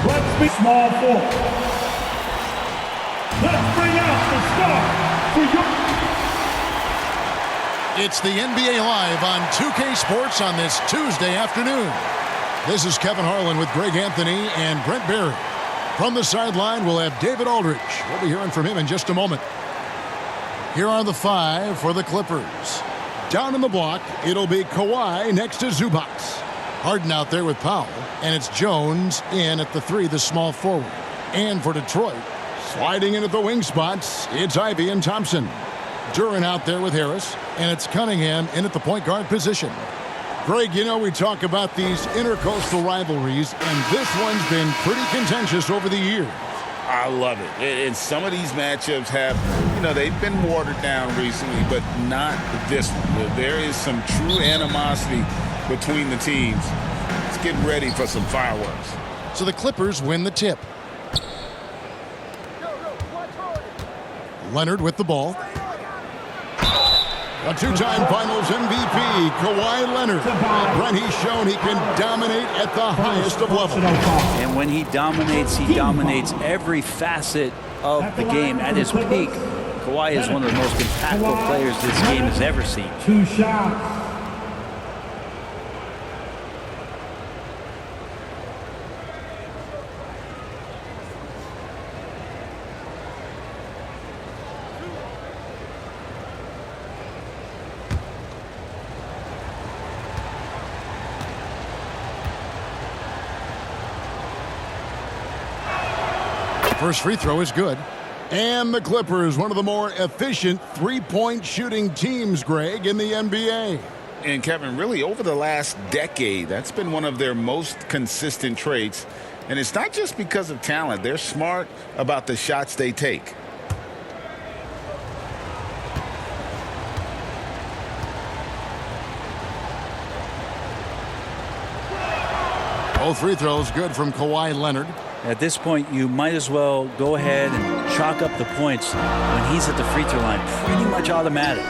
Let's be small forward. Let's bring out the star for your... It's the NBA Live on 2K Sports on this Tuesday afternoon. This is Kevin Harlan with Greg Anthony and Brent Barry. From the sideline, we'll have David Aldridge. We'll be hearing from him in just a moment. Here are the five for the Clippers. Down in the block, it'll be Kawhi next to Zubac. Harden out there with Powell, and it's Jones in at the three, the small forward. And for Detroit, sliding in at the wing spots, it's Ivy and Thompson. Duran out there with Harris, and it's Cunningham in at the point guard position. Greg, you know we talk about these intercoastal rivalries, and this one's been pretty contentious over the years. I love it. And some of these matchups have, they've been watered down recently, but not this one. There is some true animosity between the teams. Let's get ready for some fireworks. So the Clippers win the tip. Leonard with the ball. A two-time Finals MVP, Kawhi Leonard. When he's shown he can dominate at the highest of levels. And when he dominates every facet of the game at his peak. Kawhi is one of the most impactful players this game has ever seen. 2 shots. First free throw is good. And the Clippers, one of the more efficient three-point shooting teams, Greg, in the NBA. And Kevin, really over the last decade, that's been one of their most consistent traits. And it's not just because of talent. They're smart about the shots they take. Both free throws good from Kawhi Leonard. At this point, you might as well go ahead and chalk up the points when he's at the free throw line. Pretty much automatic.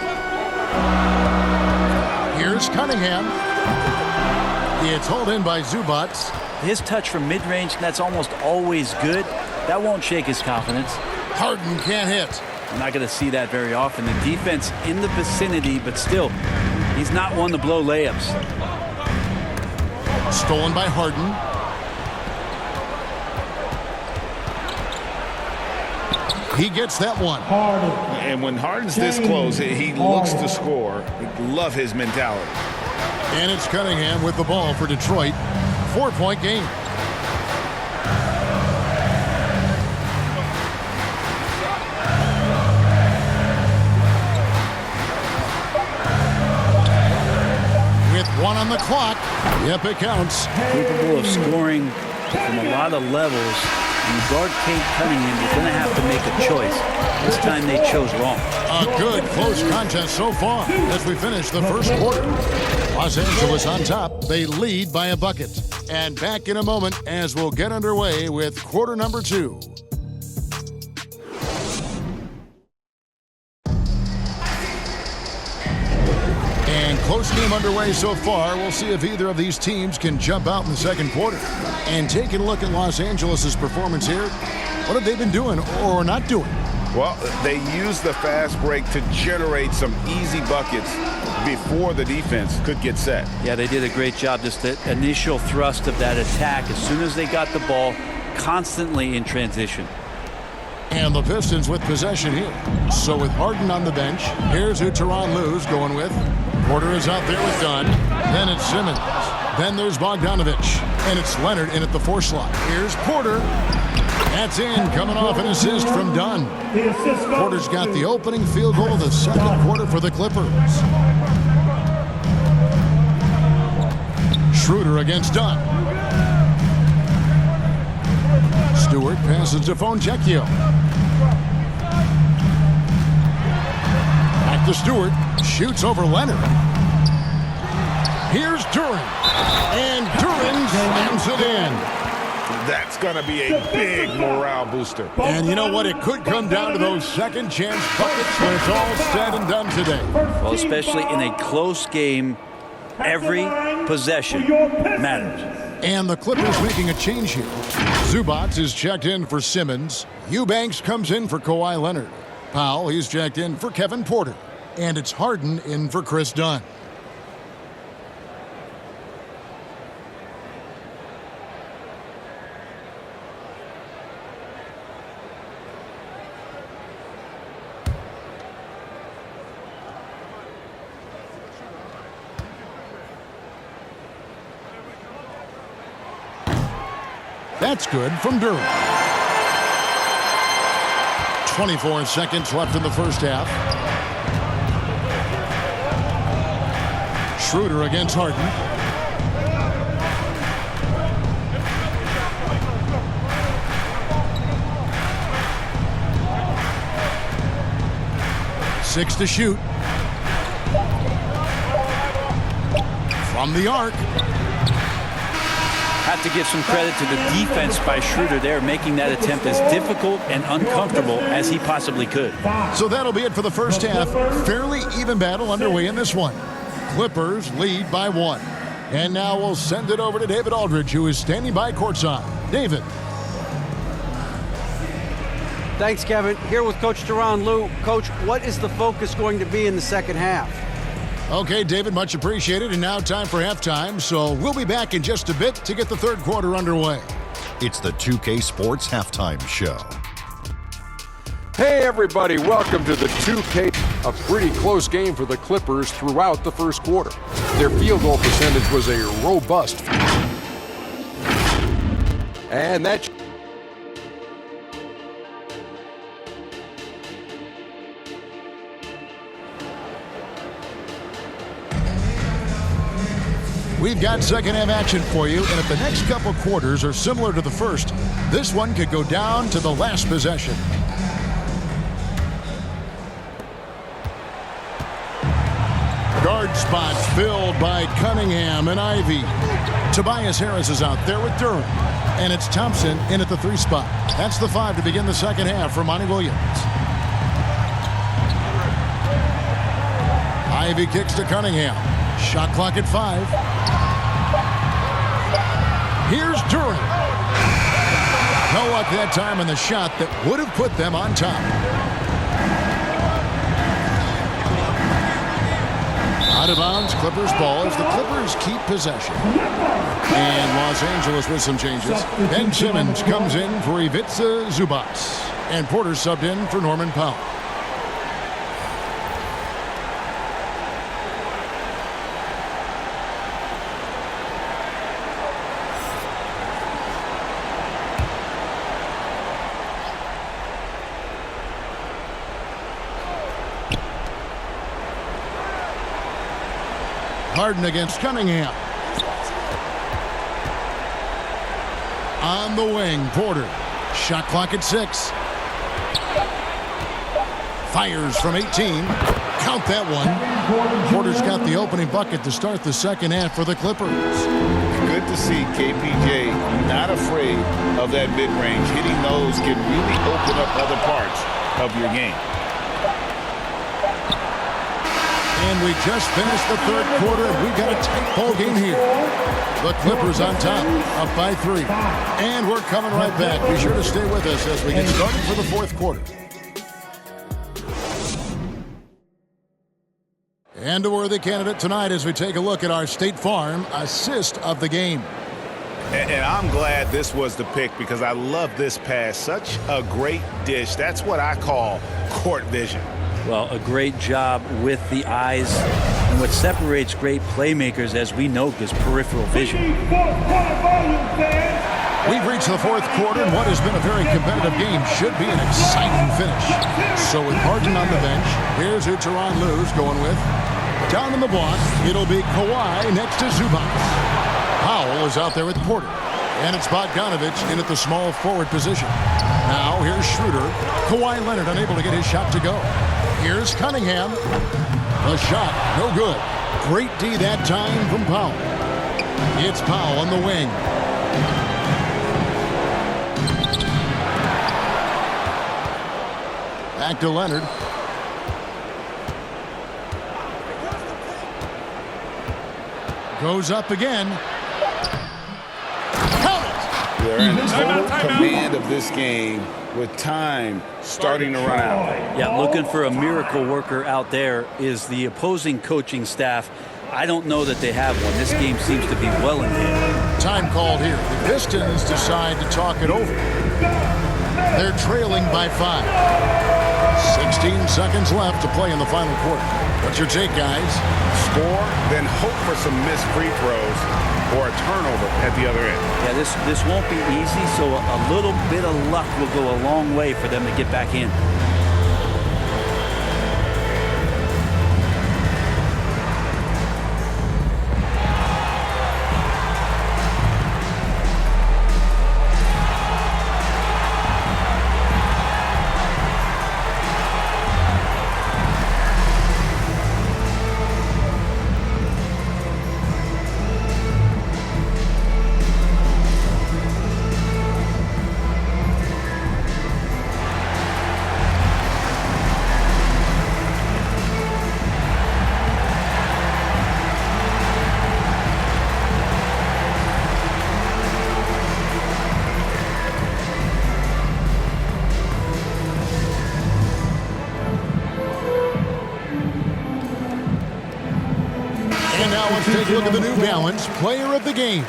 Here's Cunningham. It's hauled in by Zubac. His touch from mid-range, that's almost always good. That won't shake his confidence. Harden can't hit. I'm not going to see that very often. The defense in the vicinity, but still, he's not one to blow layups. Stolen by Harden. He gets that one. And when Harden's this close, he looks to score. Love his mentality. And it's Cunningham with the ball for Detroit. 4-point game. With 1 on the clock. Yep, it counts. Capable of scoring from a lot of levels. When you guard Kate Cunningham, you're going to have to make a choice. This time they chose wrong. A good, close contest so far as we finish the first quarter. Los Angeles on top. They lead by a bucket. And back in a moment as we'll get underway with quarter number 2. And close game underway so far. We'll see if either of these teams can jump out in the second quarter. And taking a look at Los Angeles' performance here, what have they been doing or not doing? Well, they used the fast break to generate some easy buckets before the defense could get set. Yeah, they did a great job. Just the initial thrust of that attack, as soon as they got the ball, constantly in transition. And the Pistons with possession here. So with Harden on the bench, here's who Tyronn Lue's going with. Porter is out there with Dunn. Then it's Simmons. Then there's Bogdanovich. And it's Leonard in at the 4 slot. Here's Porter. That's in, coming off an assist from Dunn. Porter's got the opening field goal of the second quarter for the Clippers. Schroeder against Dunn. Stewart passes to Fontecchio. Back to Stewart. Shoots over Leonard. Here's Duran. And Duran slams it in. That's going to be a big morale booster. And you know what? It could come down to those second chance buckets when it's all said and done today. Well, especially in a close game, every possession matters. And the Clippers making a change here. Zubac is checked in for Simmons. Eubanks comes in for Kawhi Leonard. Powell, he's checked in for Kevin Porter. And it's Harden in for Chris Dunn. That's good from Durham. 24 seconds left in the first half. Schroeder against Harden. Six to shoot. From the arc. Have to give some credit to the defense by Schroeder there, making that attempt as difficult and uncomfortable as he possibly could. So that'll be it for the first half. Fairly even battle underway in this one. Clippers lead by 1. And now we'll send it over to David Aldridge, who is standing by courtside. David. Thanks, Kevin. Here with Coach Teron Lue. Coach, what is the focus going to be in the second half? Okay, David, much appreciated. And now time for halftime. So we'll be back in just a bit to get the third quarter underway. It's the 2K Sports Halftime Show. Hey everybody, welcome to the 2K. A pretty close game for the Clippers throughout the first quarter. Their field goal percentage was a robust. And that We've got second half action for you, and if the next couple quarters are similar to the first, this one could go down to the last possession. Guard spots filled by Cunningham and Ivy. Tobias Harris is out there with Durham. And it's Thompson in at the 3 spot. That's the 5 to begin the second half for Monty Williams. Ivy kicks to Cunningham. Shot clock at 5. Here's Durham. No luck that time on the shot that would have put them on top. Out of bounds, Clippers ball as the Clippers keep possession. And Los Angeles with some changes. Ben Simmons comes in for Ivica Zubac. And Porter subbed in for Norman Powell. Harden against Cunningham. On the wing, Porter. Shot clock at 6. Fires from 18. Count that one. Porter's got the opening bucket to start the second half for the Clippers. Good to see KPJ not afraid of that mid-range. Hitting those can really open up other parts of your game. And we just finished the third quarter, and we've got a tight ball game here. The Clippers on top, up by 3. And we're coming right back. Be sure to stay with us as we get started for the fourth quarter. And a worthy candidate tonight as we take a look at our State Farm assist of the game. And I'm glad this was the pick because I love this pass. Such a great dish. That's what I call court vision. Well, a great job with the eyes. And what separates great playmakers, as we know, is peripheral vision. We've reached the fourth quarter, and what has been a very competitive game should be an exciting finish. So with Harden on the bench, here's who Teron Lue's going with. Down in the block, it'll be Kawhi next to Zubac. Powell is out there with Porter. And it's Bogdanovich in at the small forward position. Now here's Schroeder. Kawhi Leonard unable to get his shot to go. Here's Cunningham. The shot, no good. Great D that time from Powell. It's Powell on the wing. Back to Leonard. Goes up again. They're in total command of this game with time starting to run out. Yeah, looking for a miracle worker out there is the opposing coaching staff. I don't know that they have one. This game seems to be well in hand. Time called here. The Pistons decide to talk it over. They're trailing by 5. 16 seconds left to play in the final quarter. What's your take, guys? Score, then hope for some missed free throws or a turnover at the other end. Yeah, this won't be easy, so a little bit of luck will go a long way for them to get back in. Let's take a look at the New Balance player of the game,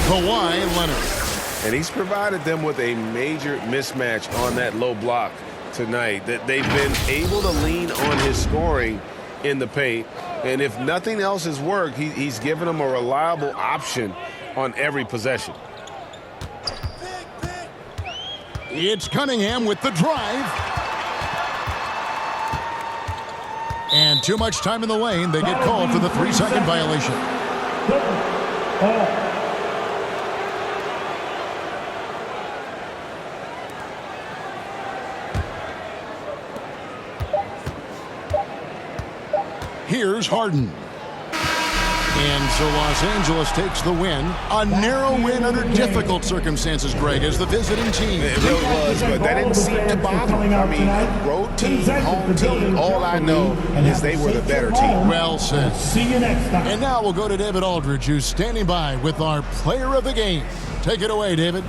Kawhi Leonard. And he's provided them with a major mismatch on that low block tonight. That they've been able to lean on his scoring in the paint. And if nothing else has worked, he's given them a reliable option on every possession. It's Cunningham with the drive. And too much time in the lane. They get called for the 3-second violation. Here's Harden. And so Los Angeles takes the win. A narrow win under difficult circumstances, Greg, as the visiting team. It really was, but that didn't seem to bother me. I mean, road team, home team, all I know is they were the better team. Well said. See you next time. And now we'll go to David Aldridge, who's standing by with our player of the game. Take it away, David.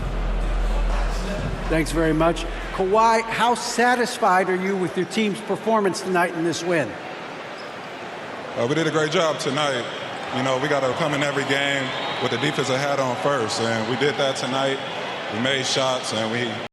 Thanks very much. Kawhi, how satisfied are you with your team's performance tonight in this win? We did a great job tonight. You know, we got to come in every game with the defensive hat on first, and we did that tonight. We made shots, and we